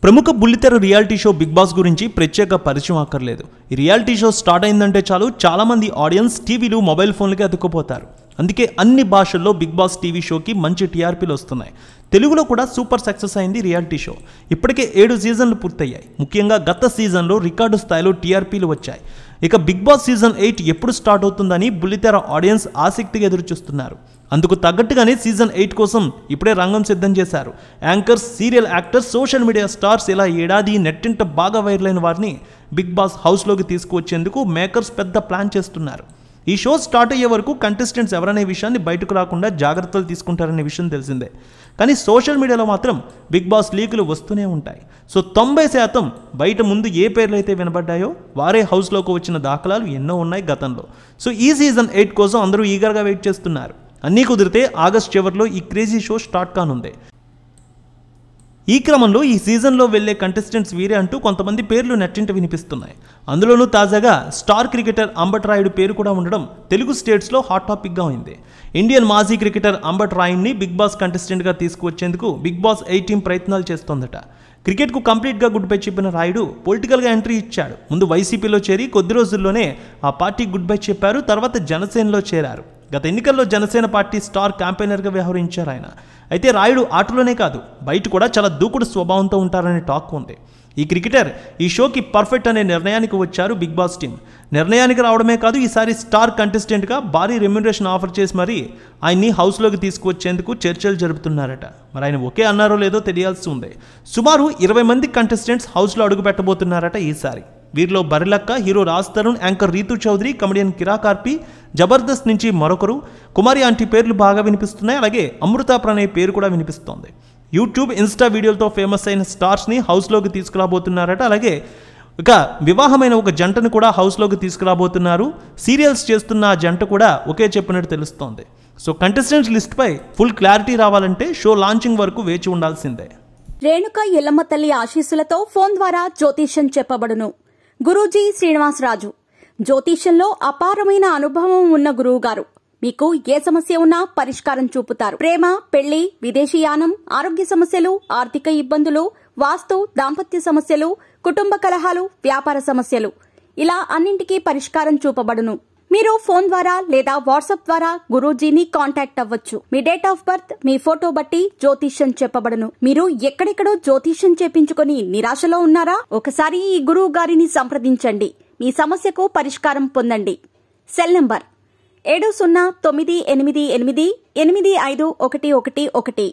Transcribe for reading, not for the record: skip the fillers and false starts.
ప్రముఖ బుల్లితెర reality show big boss గురించి ప్రత్యేక పరిచయం అక్కర్లేదు. ఈ రియాలిటీ షో స్టార్ట్ అయిందంటే చాలు చాలామంది ఆడియన్స్ టీవీలు మొబైల్ ఫోన్లకి అతుక్కుపోతారు. అందుకే అన్ని భాషల్లో బిగ్ బాస్ టీవీ షోకి మంచి టీఆర్పీలు వస్తున్నాయి. తెలుగులో కూడా సూపర్ సక్సెస్ అయింది రియాలిటీ షో. ఇప్పటికే 7 సీజన్లు పూర్తయ్యాయి. ముఖ్యంగా గత సీజన్లో రికార్డు స్థాయిలో టీఆర్పీలు వచ్చాయి. ఇక బిగ్ బాస్ సీజన్ 8 ఎప్పుడు స్టార్ట్ అవుతుందని బుల్లితెర ఆడియన్స్ ఆసక్తిగా ఎదురుచూస్తున్నారు. అందుకు తగ్గట్టుగానే సీజన్ 8 కోసం ఇప్పుడే రంగం సిద్ధం చేశారు. Anchors, serial actors, social media stars ఇలా ఏడాది నెట్టింట బాగా వైరల్ అయిన వారిని బిగ్ బాస్ హౌస్లోకి తీసుకువచ్చేందుకు మేకర్స్ పెద్ద ప్లాన్ చేస్తున్నారు. ఈ షో స్టార్ట్ అయ్యే వరకు కంటెస్టెంట్స్ ఎవరనే విషయాన్ని బయటకు రాకుండా జాగ్రత్తలు తీసుకుంటారనే విషయం తెలిసిందే. కానీ సోషల్ మీడియాలో మాత్రం బిగ్ బాస్ లీకులు వస్తూనే ఉంటాయి. సో 90% బయట ముందు ఏ పేర్లు అయితే వినబడ్డాయో వారే హౌస్లోకి వచ్చిన దాఖలాలు ఎన్నో ఉన్నాయి గతంలో. సో ఈ సీజన్ 8 కోసం అందరూ ఈగర్గా వెయిట్ చేస్తున్నారు. అన్నీ కుదిరితే ఆగస్ట్ చివరిలో ఈ క్రేజీ షో స్టార్ట్ కానుంది. ఈ క్రమంలో ఈ సీజన్లో వెళ్లే కంటెస్టెంట్స్ వీరే అంటూ కొంతమంది పేర్లు నెట్టింట వినిపిస్తున్నాయి. అందులోనూ తాజాగా స్టార్ క్రికెటర్ అంబట్ రాయుడు పేరు కూడా ఉండడం తెలుగు స్టేట్స్లో హాట్ టాపిక్గా ఉంది. ఇండియన్ మాజీ క్రికెటర్ అంబట్ రాయుడిని బిగ్ బాస్ కంటెస్టెంట్గా తీసుకువచ్చేందుకు బిగ్ బాస్ 8 టీం ప్రయత్నాలు చేస్తోందట. క్రికెట్కు కంప్లీట్గా గుడ్ బై చెప్పిన రాయుడు పొలిటికల్గా ఎంట్రీ ఇచ్చాడు. ముందు వైసీపీలో చేరి కొద్ది రోజుల్లోనే ఆ పార్టీకి గుడ్ బై చెప్పారు. తర్వాత జనసేనలో చేరారు. గత ఎన్నికల్లో జనసేన పార్టీ స్టార్ క్యాంపెయినర్గా వ్యవహరించారు ఆయన. అయితే రాయుడు ఆటలోనే కాదు బయట కూడా చాలా దూకుడు స్వభావంతో ఉంటారనే టాక్ ఉంది. ఈ క్రికెటర్ ఈ షోకి పర్ఫెక్ట్ అనే నిర్ణయానికి వచ్చారు బిగ్ బాస్ టీం. నిర్ణయానికి రావడమే కాదు ఈసారి స్టార్ కంటెస్టెంట్గా భారీ రెమ్యునరేషన్ ఆఫర్ చేసి మరీ ఆయన్ని హౌస్లోకి తీసుకువచ్చేందుకు చర్చలు జరుపుతున్నారట. మరి ఆయన ఓకే అన్నారో లేదో తెలియాల్సి ఉంది. సుమారు 20 మంది కంటెస్టెంట్స్ హౌస్లో అడుగు పెట్టబోతున్నారట ఈసారి. వీరిలో బరిలక్క, hero Raj Tarun, anchor Ritu Chaudhary, comedian కిరా కార్పి, జబర్దస్త్ నుంచి మరొకరు, కుమారి ఆంటీ పేర్లు బాగా వినిపిస్తున్నాయి. అలాగే అమృత ప్రణయ్ పేరు కూడా వినిపిస్తోంది. యూట్యూబ్, ఇన్స్టా వీడియోలతో ఫేమస్ అయిన స్టార్స్ని హౌస్లోకి తీసుకురాబోతున్నారట. అలాగే ఇక వివాహమైన ఒక జంటను కూడా హౌస్లోకి తీసుకురాబోతున్నారు. సీరియల్స్ చేస్తున్న ఆ జంట కూడా ఒకే చెప్పినట్టు తెలుస్తోంది. సో కంటెస్టెంట్స్ లిస్ట్పై ఫుల్ క్లారిటీ రావాలంటే షో లాంచింగ్ వరకు వేచి ఉండాల్సిందే. రేణుక ఎల్లమ్మ తల్లి ఆశీస్సులతో ఫోన్ ద్వారా జ్యోతిష్యం చెప్పబడును. గురూజీ శ్రీనివాసరాజు జ్యోతిష్యంలో అపారమైన అనుభవం ఉన్న గురువు గారు మీకు ఏ సమస్య ఉన్నా పరిష్కారం చూపుతారు. ప్రేమ, పెళ్లి, విదేశీయానం, ఆరోగ్య సమస్యలు, ఆర్థిక ఇబ్బందులు, వాస్తు, దాంపత్య సమస్యలు, కుటుంబ కలహాలు, వ్యాపార సమస్యలు ఇలా అన్నింటికీ పరిష్కారం చూపబడును. మీరు ఫోన్ ద్వారా లేదా వాట్సాప్ ద్వారా గురూజీని కాంటాక్ట్ అవ్వచ్చు. మీ డేట్ ఆఫ్ బర్త్, మీ ఫోటో బట్టి జ్యోతిష్యం చెప్పబడును. మీరు ఎక్కడెక్కడో జ్యోతిష్యం చేపించుకుని నిరాశలో ఉన్నారా? ఒకసారి ఈ గురువు గారిని సంప్రదించండి. మీ సమస్యకు పరిష్కారం పొందండి. Cell number 709888851111